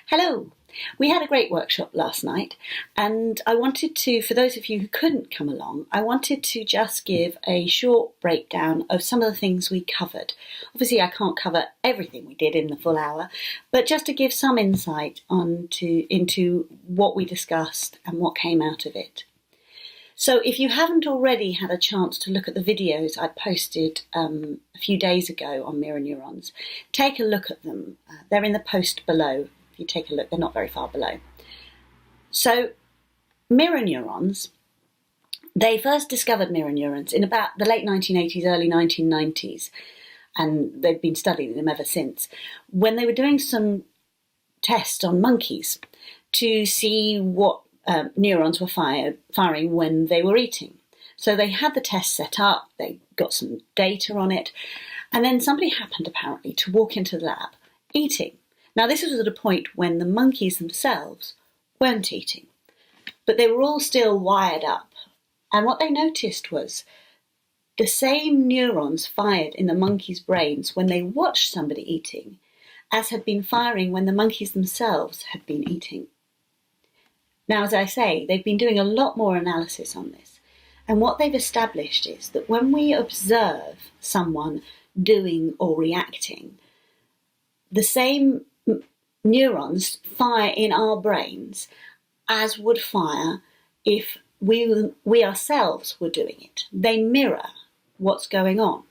Hello! We had a great workshop last night, and I wanted to, for those of you who couldn't come along, I wanted to just give a short breakdown of some of the things we covered. Obviously, I can't cover everything we did in the full hour, but just to give some insight into what we discussed and what came out of it. So if you haven't already had a chance to look at the videos I posted a few days ago on mirror neurons, take a look at them. They're in the post below. If you take a look, they're not very far below. So mirror neurons, they first discovered mirror neurons in about the late 1980s, early 1990s, and they've been studying them ever since, when they were doing some tests on monkeys to see what neurons were firing when they were eating. So they had the test set up, they got some data on it, and then somebody happened apparently to walk into the lab eating. Now this was at a point when the monkeys themselves weren't eating, but they were all still wired up. And what they noticed was the same neurons fired in the monkeys' brains when they watched somebody eating as had been firing when the monkeys themselves had been eating. Now, as I say, they've been doing a lot more analysis on this. And what they've established is that when we observe someone doing or reacting, the same neurons fire in our brains as would fire if we ourselves were doing it. They mirror what's going on.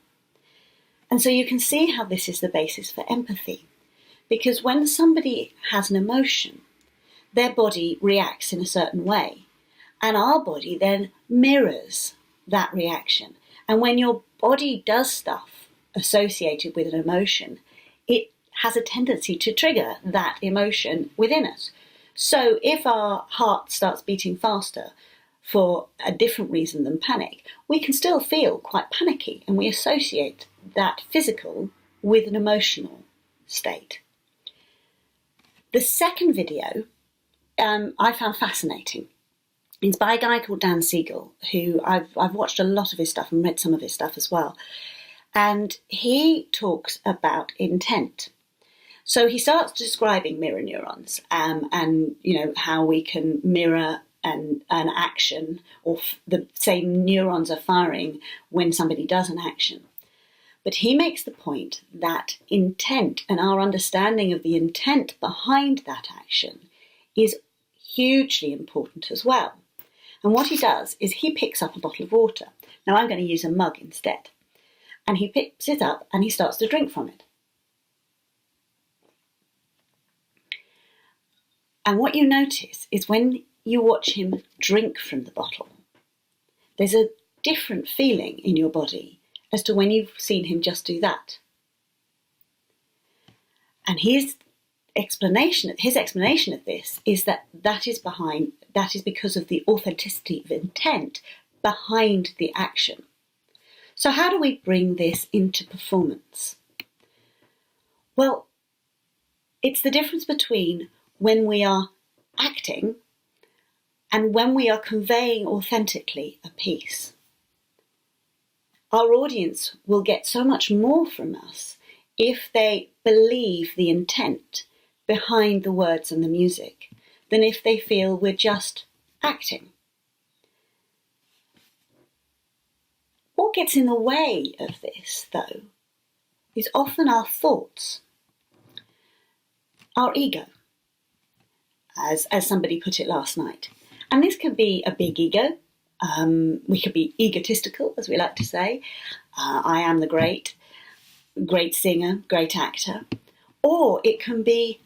And so you can see how this is the basis for empathy. Because when somebody has an emotion, their body reacts in a certain way, and our body then mirrors that reaction. And when your body does stuff associated with an emotion, it has a tendency to trigger that emotion within us. So if our heart starts beating faster for a different reason than panic, we can still feel quite panicky, and we associate that physical with an emotional state. The second video I found fascinating. It's by a guy called Dan Siegel, who I've watched a lot of his stuff and read some of his stuff as well. And he talks about intent. So he starts describing mirror neurons and how we can mirror an action, or the same neurons are firing when somebody does an action. But he makes the point that intent and our understanding of the intent behind that action is hugely important as well. And what he does is he picks up a bottle of water. Now I'm going to use a mug instead. And he picks it up and he starts to drink from it. And what you notice is when you watch him drink from the bottle, there's a different feeling in your body as to when you've seen him just do that. And his explanation of this is that is because of the authenticity of intent behind the action. So how do we bring this into performance? Well, it's the difference between when we are acting and when we are conveying authentically a piece. Our audience will get so much more from us if they believe the intent behind the words and the music than if they feel we're just acting. What gets in the way of this, though, is often our thoughts, our ego, as somebody put it last night. And this could be a big ego. We could be egotistical, as we like to say. I am the great singer, great actor. Or it can be,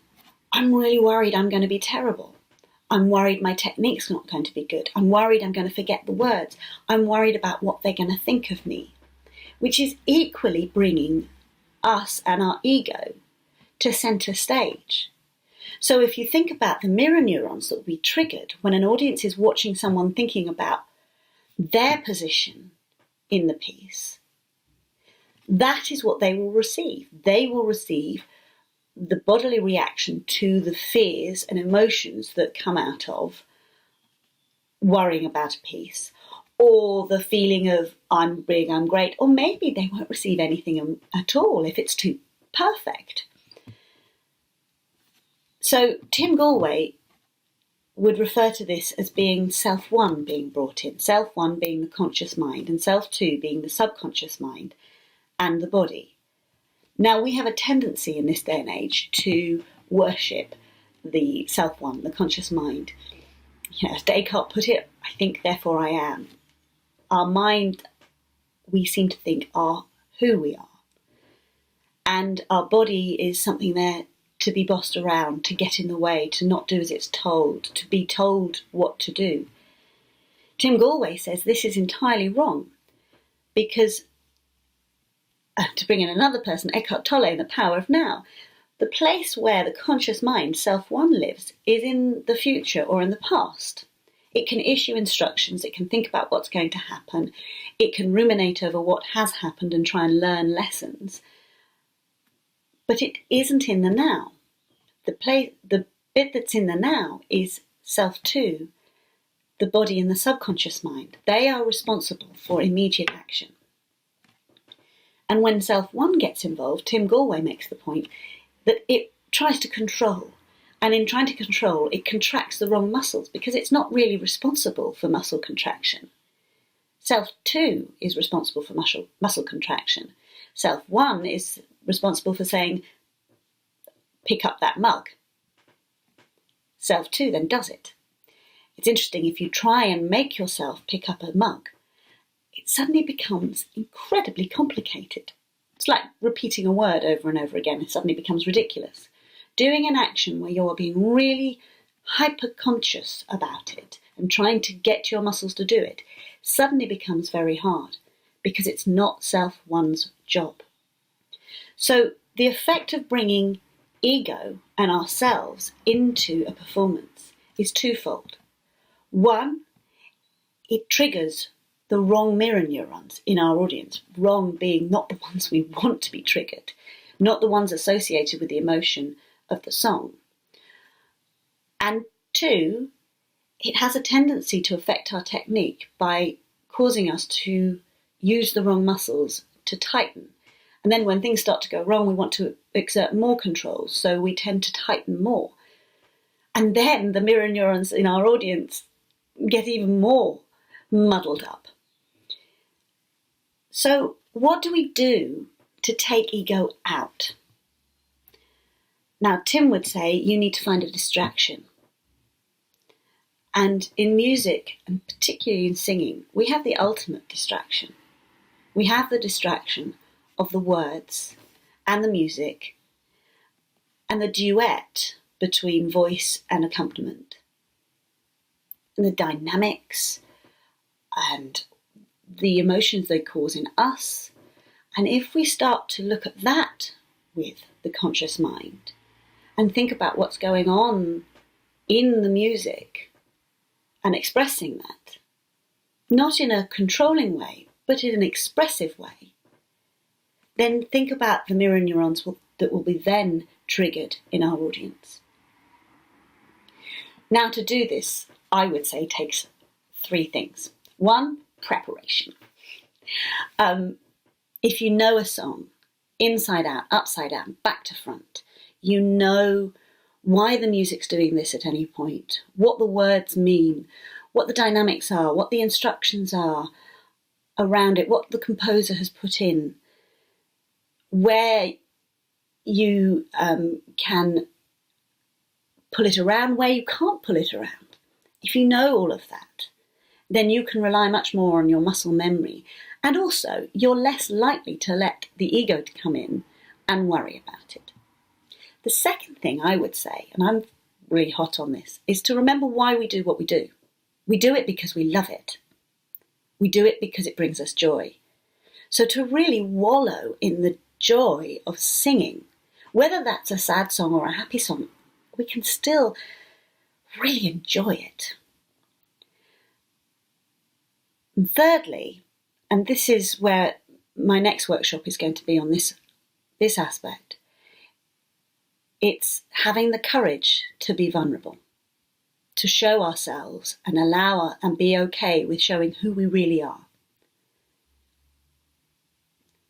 I'm really worried I'm going to be terrible. I'm worried my technique's not going to be good. I'm worried I'm going to forget the words. I'm worried about what they're going to think of me, which is equally bringing us and our ego to centre stage. So if you think about the mirror neurons that will be triggered when an audience is watching someone thinking about their position in the piece, that is what they will receive. They will receive the bodily reaction to the fears and emotions that come out of worrying about a piece, or the feeling of I'm big, I'm great, or maybe they won't receive anything at all if it's too perfect. So Tim Galway would refer to this as being self one being brought in, self one being the conscious mind and self two being the subconscious mind and the body. Now, we have a tendency in this day and age to worship the self one, the conscious mind. As Descartes put it, I think, therefore I am. Our mind, we seem to think, are who we are. And our body is something there to be bossed around, to get in the way, to not do as it's told, to be told what to do. Tim Galway says this is entirely wrong because, to bring in another person, Eckhart Tolle in The Power of Now, the place where the conscious mind, self-one, lives is in the future or in the past. It can issue instructions, it can think about what's going to happen, it can ruminate over what has happened and try and learn lessons. But it isn't in the now. The bit that's in the now is self-two, the body and the subconscious mind. They are responsible for immediate action. And when self-one gets involved, Tim Galway makes the point that it tries to control. And in trying to control, it contracts the wrong muscles because it's not really responsible for muscle contraction. Self-two is responsible for muscle contraction. Self-one is responsible for saying, pick up that mug. Self-two then does it. It's interesting, if you try and make yourself pick up a mug, it suddenly becomes incredibly complicated. It's like repeating a word over and over again. It suddenly becomes ridiculous. Doing an action where you're being really hyper-conscious about it and trying to get your muscles to do it suddenly becomes very hard because it's not self-one's job. So the effect of bringing ego and ourselves into a performance is twofold. One, it triggers the wrong mirror neurons in our audience, wrong being not the ones we want to be triggered, not the ones associated with the emotion of the song. And two, it has a tendency to affect our technique by causing us to use the wrong muscles to tighten. And then when things start to go wrong, we want to exert more control, so we tend to tighten more. And then the mirror neurons in our audience get even more muddled up. So what do we do to take ego out? Now, Tim would say you need to find a distraction. And in music, and particularly in singing, we have the ultimate distraction. We have the distraction of the words and the music and the duet between voice and accompaniment, and the dynamics and the emotions they cause in us. And if we start to look at that with the conscious mind and think about what's going on in the music and expressing that, not in a controlling way, but in an expressive way, then think about the mirror neurons that will be then triggered in our audience. Now, to do this, I would say takes three things. One, preparation. If you know a song inside out, upside down, back to front, you know why the music's doing this at any point, what the words mean, what the dynamics are, what the instructions are around it, what the composer has put in, where you can pull it around, where you can't pull it around. If you know all of that, then you can rely much more on your muscle memory. And also, you're less likely to let the ego come in and worry about it. The second thing I would say, and I'm really hot on this, is to remember why we do what we do. We do it because we love it. We do it because it brings us joy. So to really wallow in the joy of singing, whether that's a sad song or a happy song, we can still really enjoy it. And thirdly, and this is where my next workshop is going to be on this aspect, it's having the courage to be vulnerable, to show ourselves and and be okay with showing who we really are.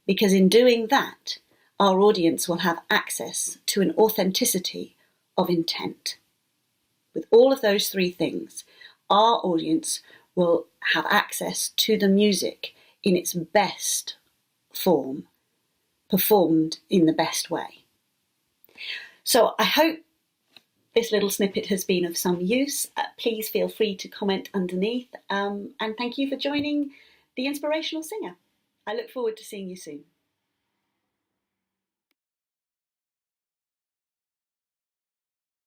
Because in doing that, our audience will have access to an authenticity of intent. With all of those three things, our audience will have access to the music in its best form, performed in the best way. So I hope this little snippet has been of some use. Please feel free to comment underneath, and thank you for joining The Inspirational Singer. I look forward to seeing you soon.